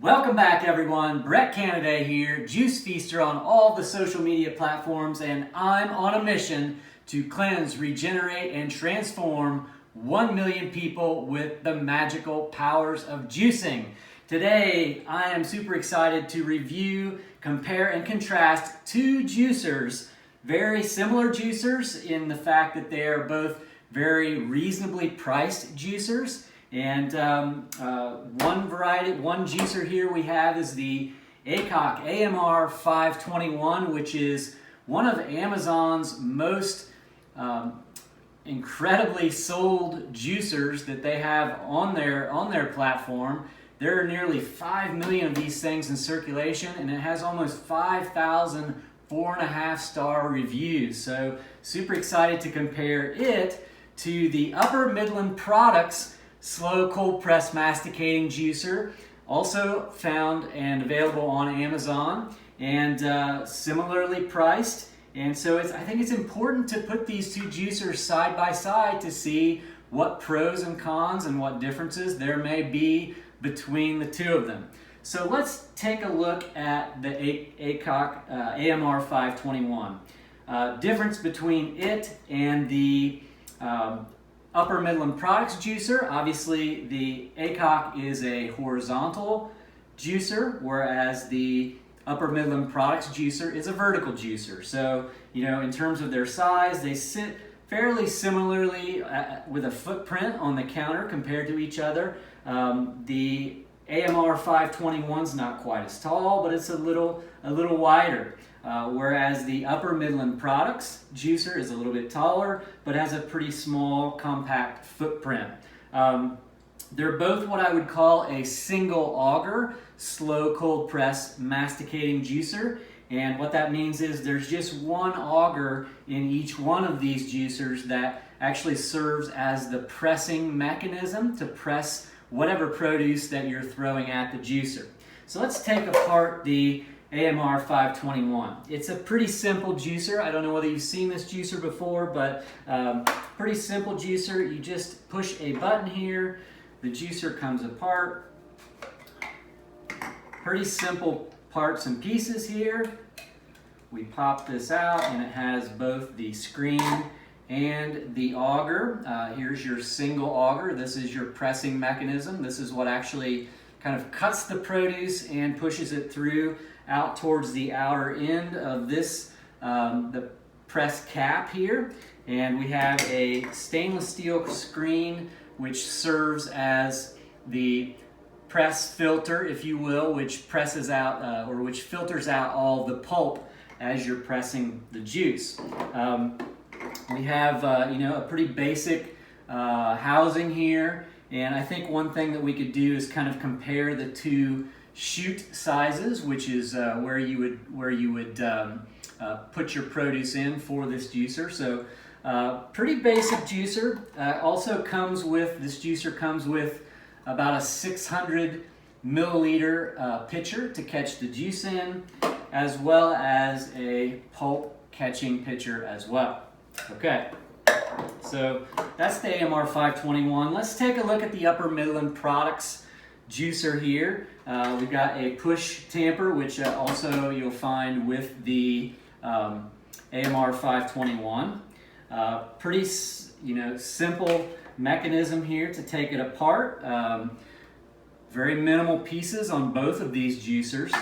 Welcome back, everyone. Brett Canada here, JuiceFeaster on all the social media platforms, and I'm on a mission to cleanse, regenerate, and transform 1 million people with the magical powers of juicing. Today, I am super excited to review, compare, and contrast two juicers, very similar juicers in the fact that they are both very reasonably priced juicers. And one juicer here we have is the Aicok AMR 521, which is one of Amazon's most incredibly sold juicers that they have on their platform. There are nearly 5 million of these things in circulation, and it has almost 5,000 4.5-star reviews. So super excited to compare it to the Upper Midland Products Slow Cold Press Masticating Juicer, also found and available on Amazon, and similarly priced. And so I think it's important to put these two juicers side by side to see what pros and cons and what differences there may be between the two of them. So let's take a look at the Aicok AMR 521. Difference between it and the Upper Midland Products juicer. Obviously, the Aicok is a horizontal juicer, whereas the Upper Midland Products juicer is a vertical juicer. So, in terms of their size, they sit fairly similarly with a footprint on the counter compared to each other. The AMR 521 is not quite as tall, but it's a little wider. Whereas the Upper Midland Products juicer is a little bit taller, but has a pretty small, compact footprint. They're both what I would call a single auger, slow cold press masticating juicer. And what that means is there's just one auger in each one of these juicers that actually serves as the pressing mechanism to press whatever produce that you're throwing at the juicer. So let's take apart the AMR 521. It's a pretty simple juicer. I don't know whether you've seen this juicer before, but pretty simple juicer. You just push a button here, the juicer comes apart. Pretty simple parts and pieces here. We pop this out and it has both the screen and the auger. Here's your single auger. This is your pressing mechanism. This is what actually kind of cuts the produce and pushes it through out towards the outer end of this, the press cap here. And we have a stainless steel screen which serves as the press filter, if you will, which presses out or which filters out all the pulp as you're pressing the juice. We have a pretty basic housing here, and I think one thing that we could do is kind of compare the two chute sizes, which is where you would put your produce in for this juicer. So pretty basic juicer. This juicer comes with about a 600 milliliter pitcher to catch the juice in, as well as a pulp catching pitcher as well. Okay, so that's the AMR 521. Let's take a look at the Upper Midland Products juicer here. We've got a push tamper, which also you'll find with the AMR 521. Pretty simple mechanism here to take it apart. Very minimal pieces on both of these juicers.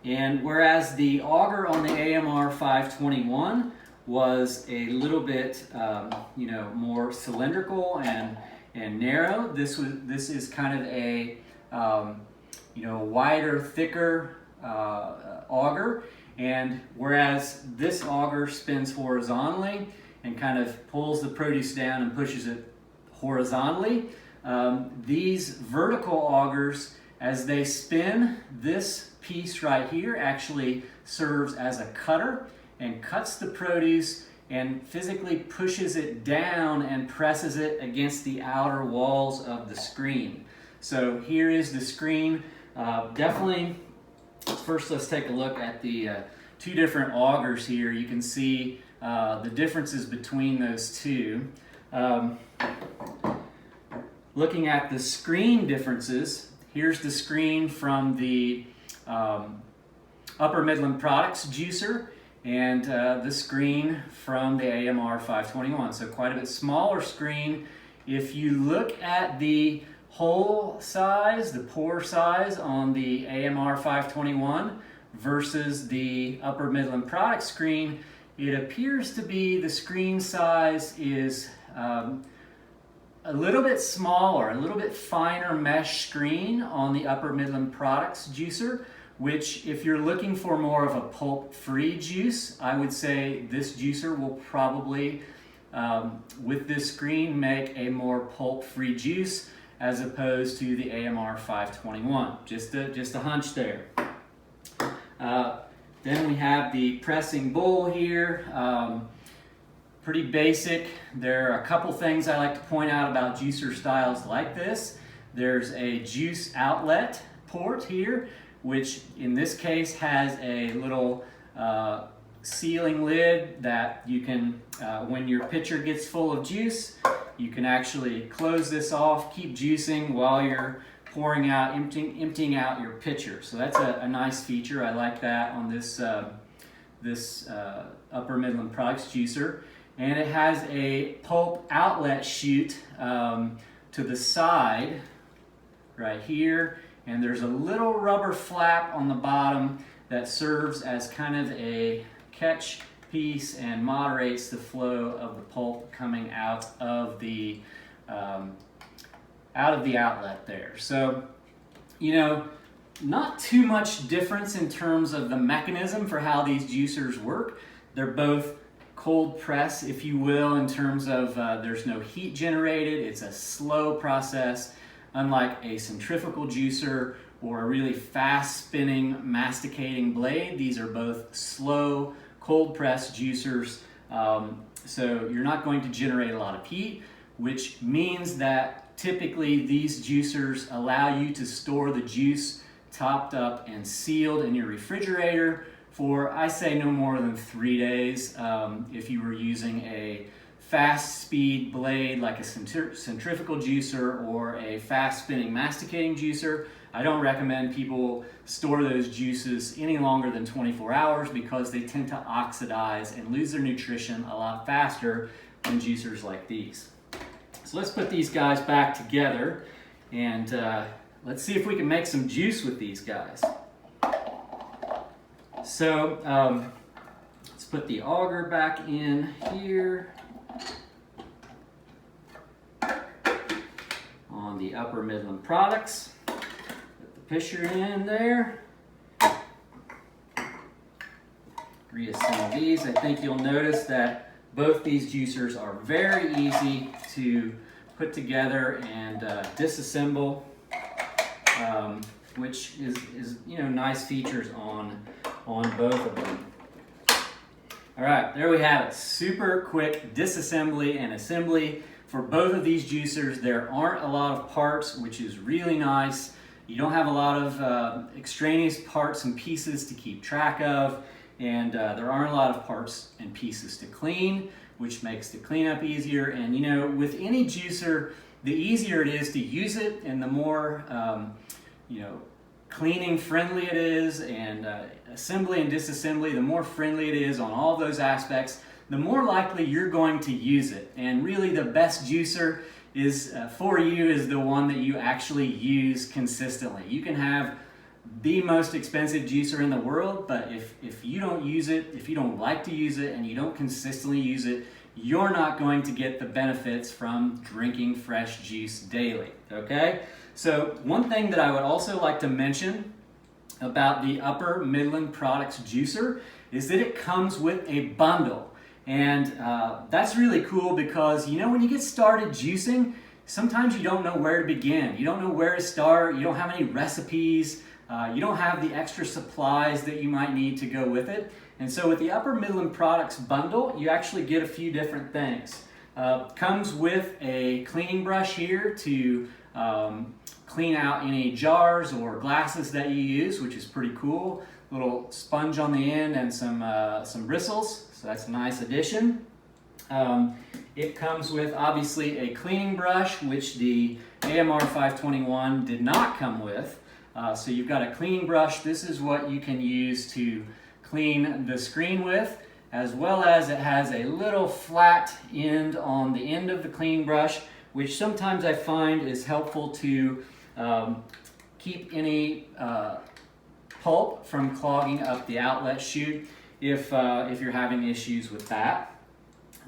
And whereas the auger on the AMR 521 was a little bit more cylindrical and narrow, this is kind of a wider, thicker auger. And whereas this auger spins horizontally and kind of pulls the produce down and pushes it horizontally, these vertical augers, as they spin, this piece right here actually serves as a cutter and cuts the produce and physically pushes it down and presses it against the outer walls of the screen. So here is the screen. Definitely, first let's take a look at the two different augers here. You can see the differences between those two. Looking at the screen differences, here's the screen from the Upper Midland Products juicer, and the screen from the AMR 521. So quite a bit smaller screen. If you look at the hole size, the pore size on the AMR 521 versus the Upper Midland Product screen, it appears to be the screen size is a little bit smaller, a little bit finer mesh screen on the Upper Midland Products juicer, which if you're looking for more of a pulp-free juice, I would say this juicer will probably, with this screen, make a more pulp-free juice as opposed to the AMR 521. Just a hunch there. Then we have the pressing bowl here. Pretty basic. There are a couple things I like to point out about juicer styles like this. There's a juice outlet port here, which in this case has a little sealing lid that you can, when your pitcher gets full of juice, you can actually close this off, keep juicing while you're pouring out, emptying out your pitcher. So that's a nice feature. I like that on this, Upper Midland Products juicer. And it has a pulp outlet chute to the side right here. And there's a little rubber flap on the bottom that serves as kind of a catch piece and moderates the flow of the pulp coming out of the outlet there. So, you know, not too much difference in terms of the mechanism for how these juicers work. They're both cold press, if you will, in terms of there's no heat generated. It's a slow process, unlike a centrifugal juicer or a really fast spinning masticating blade. These are both slow cold press juicers, so you're not going to generate a lot of heat, which means that typically these juicers allow you to store the juice topped up and sealed in your refrigerator for, I say, no more than 3 days. If you were using a fast speed blade like a centrifugal juicer or a fast spinning masticating juicer, I don't recommend people store those juices any longer than 24 hours because they tend to oxidize and lose their nutrition a lot faster than juicers like these. So let's put these guys back together and let's see if we can make some juice with these guys. So let's put the auger back in here on the Upper Midland Products. Put the pitcher in there. Reassemble these. I think you'll notice that both these juicers are very easy to put together and disassemble, which is you know, nice features on both of them. All right, there we have it. Super quick disassembly and assembly for both of these juicers. There aren't a lot of parts, which is really nice. You don't have a lot of extraneous parts and pieces to keep track of, and there aren't a lot of parts and pieces to clean, which makes the cleanup easier. And you know, with any juicer, the easier it is to use it and the more you know, cleaning friendly it is, and assembly and disassembly, the more friendly it is on all those aspects, the more likely you're going to use it. And really the best juicer is for you is the one that you actually use consistently. You can have the most expensive juicer in the world, but if you don't use it, if you don't like to use it and you don't consistently use it, you're not going to get the benefits from drinking fresh juice daily, okay? So one thing that I would also like to mention about the Upper Midland Products juicer is that it comes with a bundle. And that's really cool because, you know, when you get started juicing, sometimes you don't know where to begin. You don't know where to start. You don't have any recipes. You don't have the extra supplies that you might need to go with it. And so with the Upper Midland Products bundle, you actually get a few different things. Comes with a cleaning brush here to clean out any jars or glasses that you use, which is pretty cool. Little sponge on the end and some bristles, so that's a nice addition. It comes with obviously a cleaning brush, which the AMR 521 did not come with. So you've got a cleaning brush. This is what you can use to clean the screen with, as well as it has a little flat end on the end of the cleaning brush, which sometimes I find is helpful to keep any pulp from clogging up the outlet chute if you're having issues with that.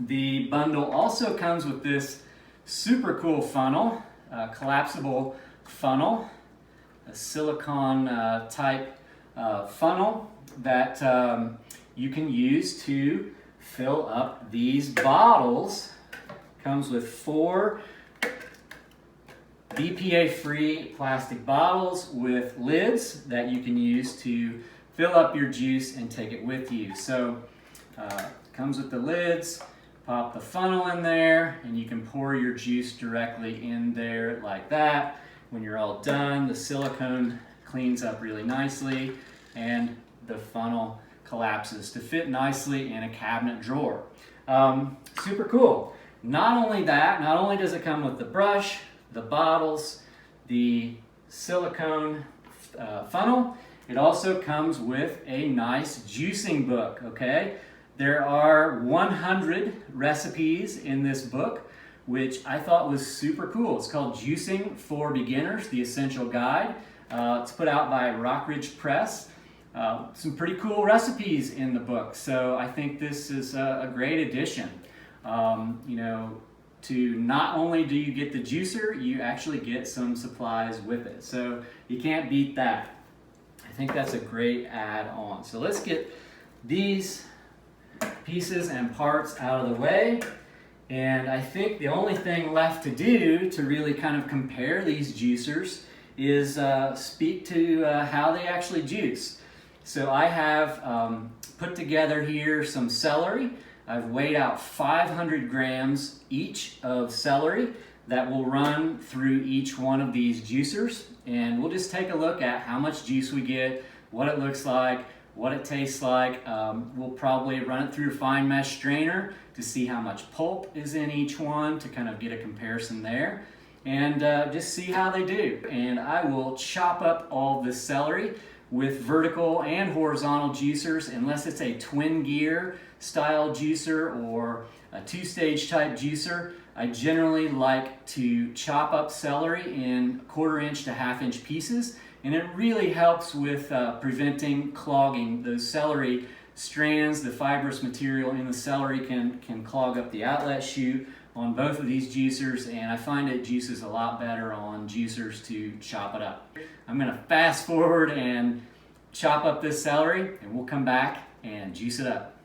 The bundle also comes with this super cool funnel, collapsible funnel, a silicone type funnel that you can use to fill up these bottles. Comes with 4 BPA-free plastic bottles with lids that you can use to fill up your juice and take it with you. So comes with the lids. Pop the funnel in there and you can pour your juice directly in there like that. When you're all done, the silicone cleans up really nicely and the funnel collapses to fit nicely in a cabinet drawer. Super cool. Not only that, not only does it come with the brush, the bottles, the silicone funnel, it also comes with a nice juicing book, okay? There are 100 recipes in this book, which I thought was super cool. It's called Juicing for Beginners, the Essential Guide. It's put out by Rockridge Press. Some pretty cool recipes in the book, so I think this is a great addition. You know, to not only do you get the juicer, you actually get some supplies with it. So you can't beat that. I think that's a great add-on. So let's get these pieces and parts out of the way, and I think the only thing left to do to really kind of compare these juicers is speak to how they actually juice. So I have put together here some celery. I've weighed out 500 grams each of celery that will run through each one of these juicers, and we'll just take a look at how much juice we get, what it looks like, what it tastes like. We'll probably run it through a fine mesh strainer to see how much pulp is in each one to kind of get a comparison there, and just see how they do. And I will chop up all the celery with vertical and horizontal juicers, unless it's a twin gear style juicer or a 2-stage type juicer. I generally like to chop up celery in 1/4 inch to 1/2 inch pieces, and it really helps with preventing clogging. Those celery strands, the fibrous material in the celery can clog up the outlet chute on both of these juicers, and I find it juices a lot better on juicers to chop it up. I'm going to fast forward and chop up this celery, and we'll come back and juice it up.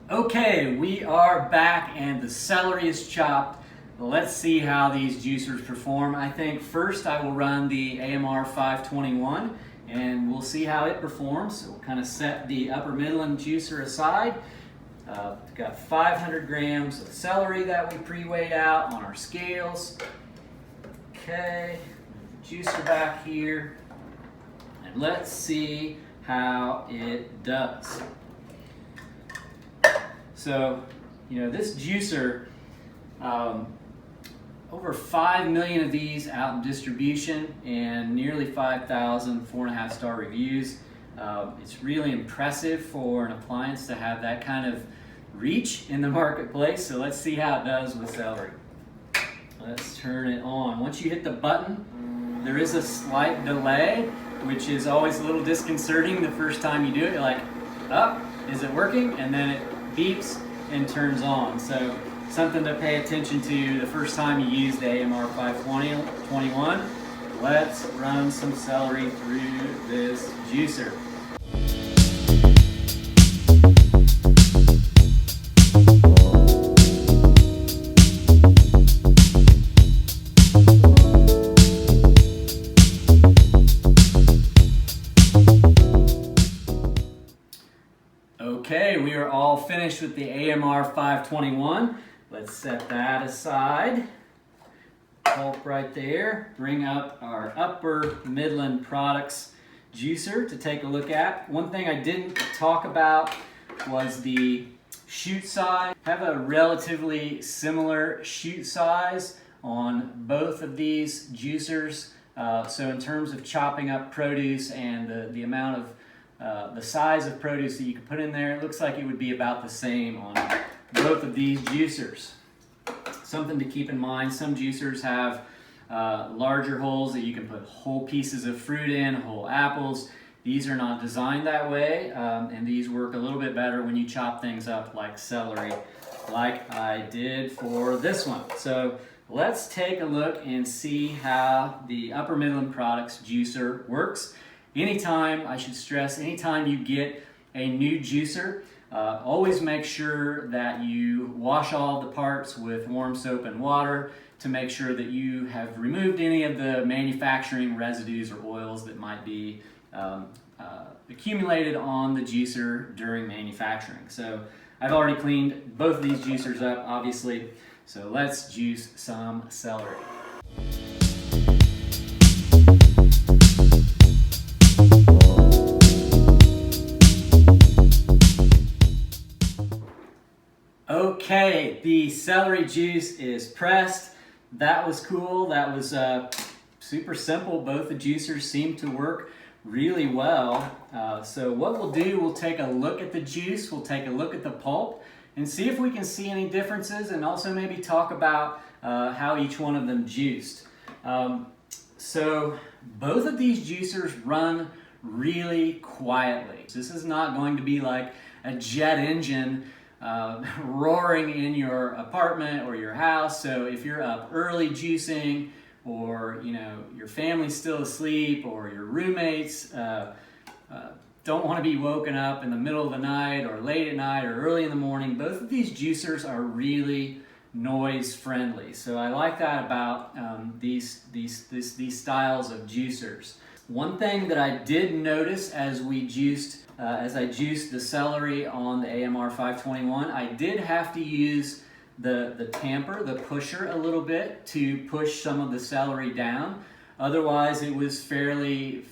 Okay, we are back and the celery is chopped. Let's see how these juicers perform. I think first I will run the AMR 521 and we'll see how it performs. So we'll kind of set the upper Midland juicer aside. We've got 500 grams of celery that we pre-weighed out on our scales. Okay, juicer back here, and let's see how it does. So, you know, this juicer, over 5 million of these out in distribution and nearly 5,000 4.5-star reviews. It's really impressive for an appliance to have that kind of reach in the marketplace. So let's see how it does with celery. Let's turn it on. Once you hit the button, there is a slight delay, which is always a little disconcerting the first time you do it. You're like, oh, is it working? And then it beeps and turns on. So something to pay attention to the first time you use the AMR 521. Let's run some celery through this juicer. Okay, we are all finished with the AMR 521. Let's set that aside. Pulp right there. Bring up our Upper Midland Products juicer to take a look at. One thing I didn't talk about was the chute size. I have a relatively similar chute size on both of these juicers. So in terms of chopping up produce and the amount of the size of produce that you can put in there, it looks like it would be about the same on both of these juicers. Something to keep in mind, some juicers have larger holes that you can put whole pieces of fruit in, whole apples. These are not designed that way, and these work a little bit better when you chop things up like celery, like I did for this one. So let's take a look and see how the Upper Midland Products juicer works. Anytime, I should stress, anytime you get a new juicer, always make sure that you wash all the parts with warm soap and water to make sure that you have removed any of the manufacturing residues or oils that might be accumulated on the juicer during manufacturing. So I've already cleaned both of these juicers up, obviously, so let's juice some celery. Okay, the celery juice is pressed. That was cool. That was super simple. Both the juicers seem to work really well. So what we'll do, we'll take a look at the juice, we'll take a look at the pulp, and see if we can see any differences, and also maybe talk about how each one of them juiced. So both of these juicers run really quietly. This is not going to be like a jet engine roaring in your apartment or your house. So if you're up early juicing, or your family's still asleep, or your roommates don't want to be woken up in the middle of the night or late at night or early in the morning, both of these juicers are really noise friendly. So I like that about these styles of juicers. One thing that I did notice as I juiced the celery on the AMR 521, I did have to use the tamper, the pusher, a little bit to push some of the celery down. Otherwise, it was pretty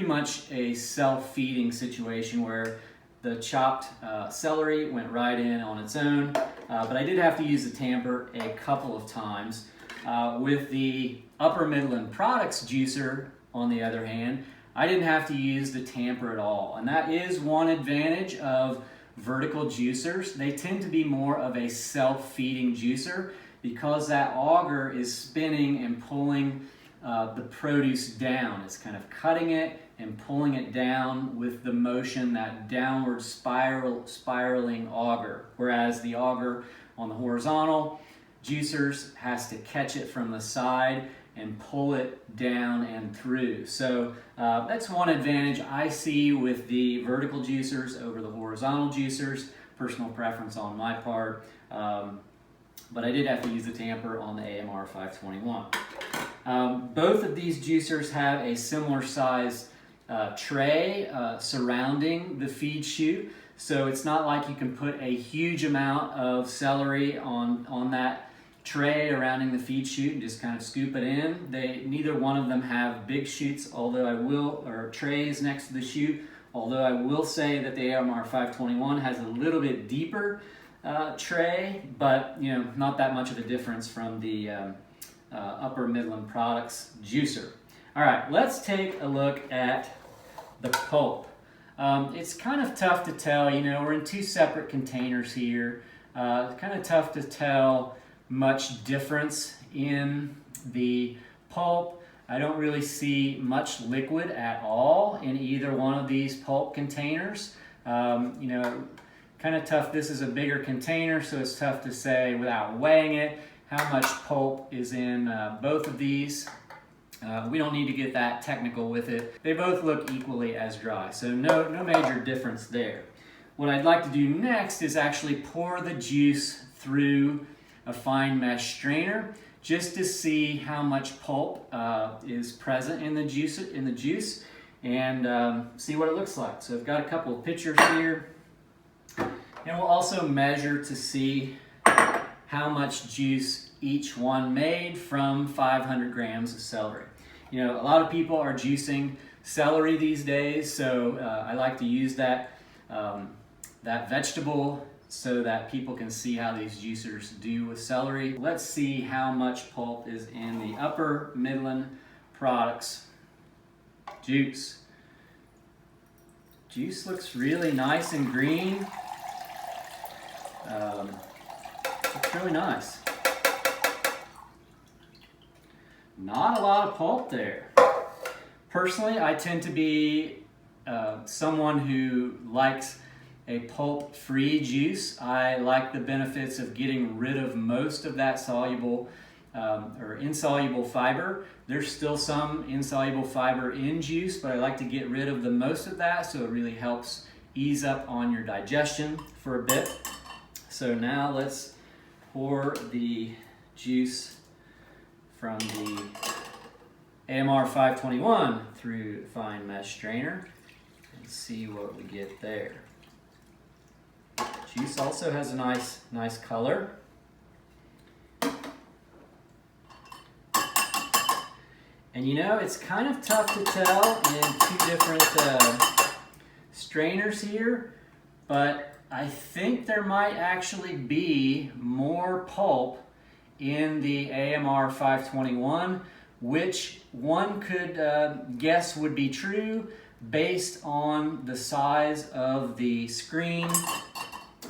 much a self-feeding situation where the chopped celery went right in on its own. But I did have to use the tamper a couple of times. With the Upper Midland Products juicer, on the other hand, I didn't have to use the tamper at all. And that is one advantage of vertical juicers. They tend to be more of a self-feeding juicer because that auger is spinning and pulling the produce down. It's kind of cutting it and pulling it down with the motion, that downward spiraling auger. Whereas the auger on the horizontal juicers has to catch it from the side and pull it down and through. So that's one advantage I see with the vertical juicers over the horizontal juicers. Personal preference on my part. But I did have to use the tamper on the AMR 521. Both of these juicers have a similar size tray surrounding the feed chute. So it's not like you can put a huge amount of celery on that tray surrounding the feed chute and just kind of scoop it in. Neither one of them have big chutes, or trays next to the chute. Although I will say that the AMR 521 has a little bit deeper tray, but not that much of a difference from the Upper Midland Products juicer. All right, let's take a look at the pulp. It's kind of tough to tell. We're in two separate containers here. It's kind of tough to tell much difference in the pulp. I don't really see much liquid at all in either one of these pulp containers. Kind of tough. This is a bigger container, so it's tough to say without weighing it how much pulp is in both of these. We don't need to get that technical with it. They both look equally as dry, so no major difference there. What I'd like to do next is actually pour the juice through a fine mesh strainer just to see how much pulp is present in the juice, and see what it looks like. So I've got a couple of pictures here. And we'll also measure to see how much juice each one made from 500 grams of celery. You know, a lot of people are juicing celery these days, so I like to use that vegetable so that people can see how these juicers do with celery. Let's see how much pulp is in the Upper Midland Products juice. Juice looks really nice and green. Looks really nice. Not a lot of pulp there. Personally, I tend to be someone who likes a pulp-free juice. I like the benefits of getting rid of most of that soluble or insoluble fiber. There's still some insoluble fiber in juice, but I like to get rid of the most of that, so it really helps ease up on your digestion for a bit. So now let's pour the juice from the AMR 521 through the fine mesh strainer and see what we get there. Juice also has a nice color. And you know, it's kind of tough to tell in two different strainers here, but I think there might actually be more pulp in the AMR 521, which one could guess would be true based on the size of the screen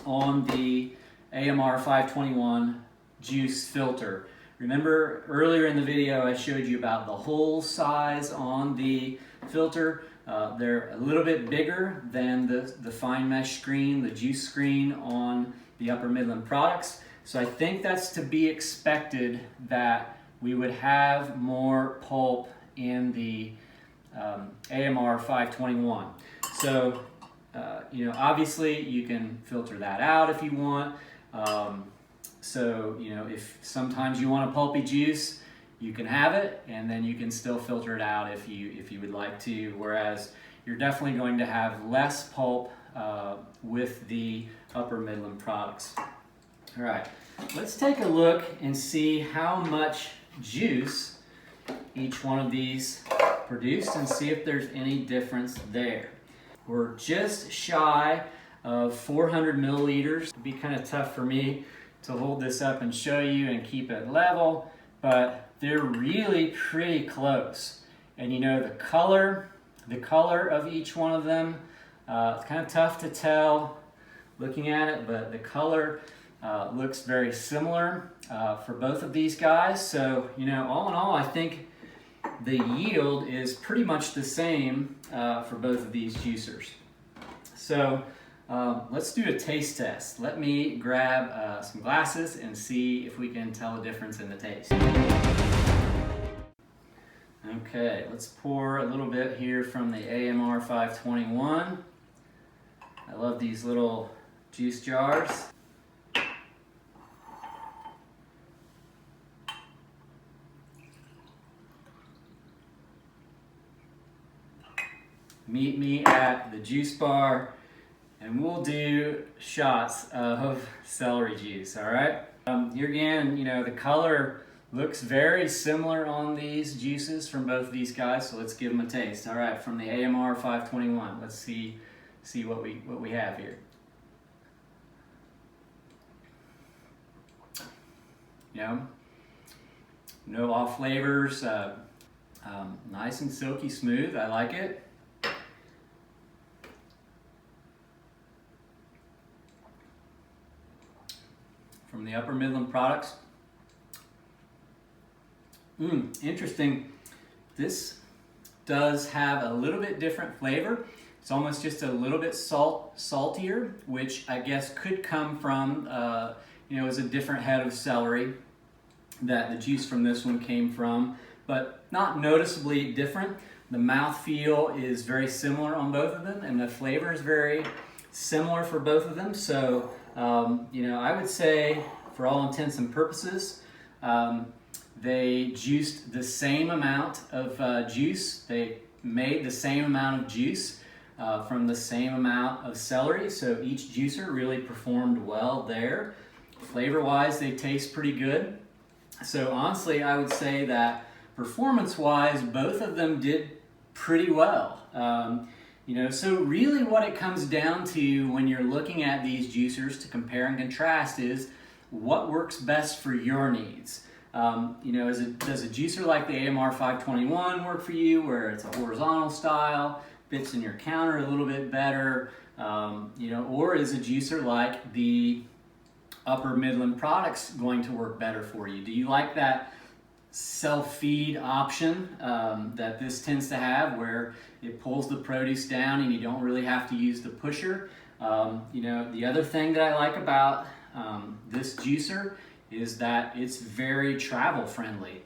on the AMR 521 juice filter. Remember earlier in the video I showed you about the hole size on the filter. They're a little bit bigger than the fine mesh screen, the juice screen on the Upper Midland Products. So I think that's to be expected that we would have more pulp in the AMR 521. So, you know, obviously you can filter that out if you want. So, you know, if sometimes you want a pulpy juice, you can have it, and then you can still filter it out if you would like to, whereas you're definitely going to have less pulp with the Upper Midland Products. All right, let's take a look and see how much juice each one of these produced and see if there's any difference there. We're just shy of 400 milliliters. It'd be kind of tough for me to hold this up and show you and keep it level, but they're really pretty close. And you know, the color of each one of them, it's kind of tough to tell looking at it, but the color looks very similar for both of these guys. So, you know, all in all, I think the yield is pretty much the same for both of these juicers. So let's do a taste test. Let me grab some glasses and see if we can tell a difference in the taste. Okay, let's pour a little bit here from the AMR 521. I love these little juice jars. Meet me at the juice bar and we'll do shots of celery juice, all right? Here again, you know, the color looks very similar on these juices from both of these guys, so let's give them a taste. All right, from the AMR 521, let's see what we have here. You know, no off flavors, nice and silky smooth. I like it. From the Upper Midland Products. Interesting. This does have a little bit different flavor. It's almost just a little bit saltier, which I guess could come from, you know, it's a different head of celery that the juice from this one came from, but not noticeably different. The mouthfeel is very similar on both of them, and the flavor is very similar for both of them. So, you know, I would say, for all intents and purposes, they juiced the same amount of juice. They made the same amount of juice. from the same amount of celery, so each juicer really performed well there. Flavor-wise, they taste pretty good. So honestly, I would say that performance-wise, both of them did pretty well. So really what it comes down to when you're looking at these juicers to compare and contrast is what works best for your needs. Does a juicer like the AMR 521 work for you, where it's a horizontal style, fits in your counter a little bit better, or is a juicer like the Upper Midland products going to work better for you? Do you like that self-feed option that this tends to have, where it pulls the produce down and you don't really have to use the pusher? The other thing that I like about this juicer is that it's very travel friendly.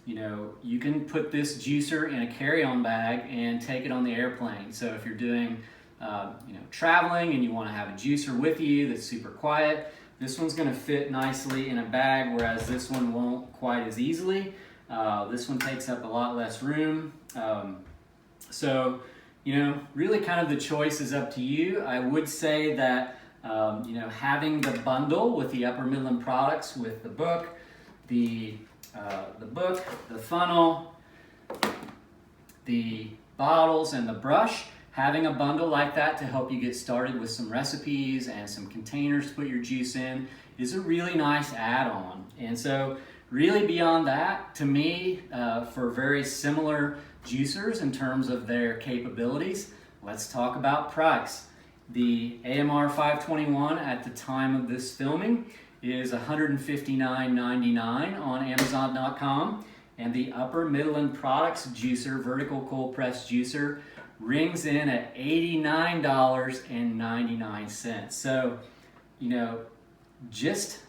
You can put this juicer in a carry-on bag and take it on the airplane. So if you're doing traveling and you want to have a juicer with you that's super quiet, this one's going to fit nicely in a bag, whereas this one won't quite as easily. This one takes up a lot less room. Really kind of the choice is up to you. I would say that having the bundle with the Upper Midland products, with the book, the funnel, the bottles, and the brush, having a bundle like that to help you get started with some recipes and some containers to put your juice in is a really nice add-on. And so really beyond that, to me, for very similar juicers in terms of their capabilities, let's talk about price. The AMR 521 at the time of this filming is $159.99 on Amazon.com, and the Upper Midland Products juicer, vertical cold press juicer, rings in at $89.99. So, just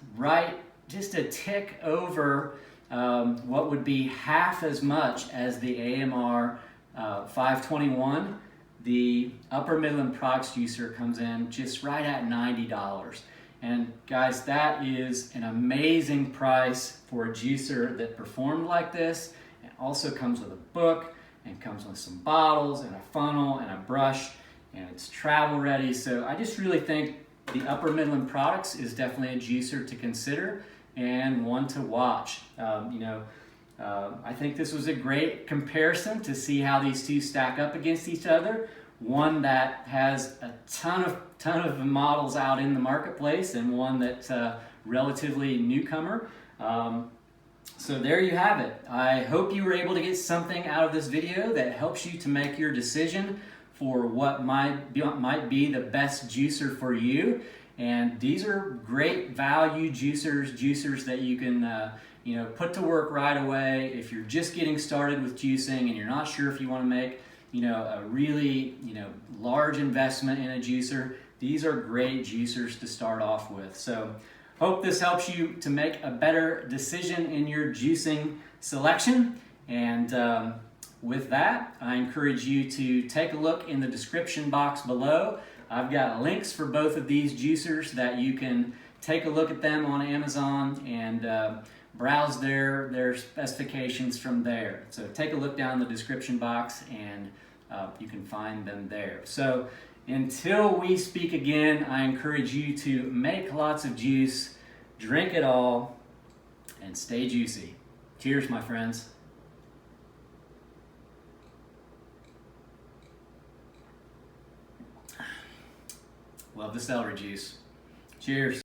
a tick over what would be half as much as the AMR 521. The Upper Midland Products juicer comes in just right at $90. And guys, that is an amazing price for a juicer that performed like this. It also comes with a book, and comes with some bottles and a funnel and a brush, and it's travel ready. So I just really think the Upper Midland Products is definitely a juicer to consider and one to watch. I think this was a great comparison to see how these two stack up against each other. One that has a ton of models out in the marketplace, and one that's relatively newcomer. So there you have it. I hope you were able to get something out of this video that helps you to make your decision for what might be the best juicer for you. And these are great value juicers that you can put to work right away if you're just getting started with juicing and you're not sure if you want to make a really large investment in a juicer. These are great juicers to start off with. So hope this helps you to make a better decision in your juicing selection. And with that, I encourage you to take a look in the description box below. I've got links for both of these juicers that you can take a look at them on Amazon and browse their specifications from there. So take a look down the description box and you can find them there. So until we speak again, I encourage you to make lots of juice, drink it all, and stay juicy. Cheers, my friends. Love the celery juice. Cheers.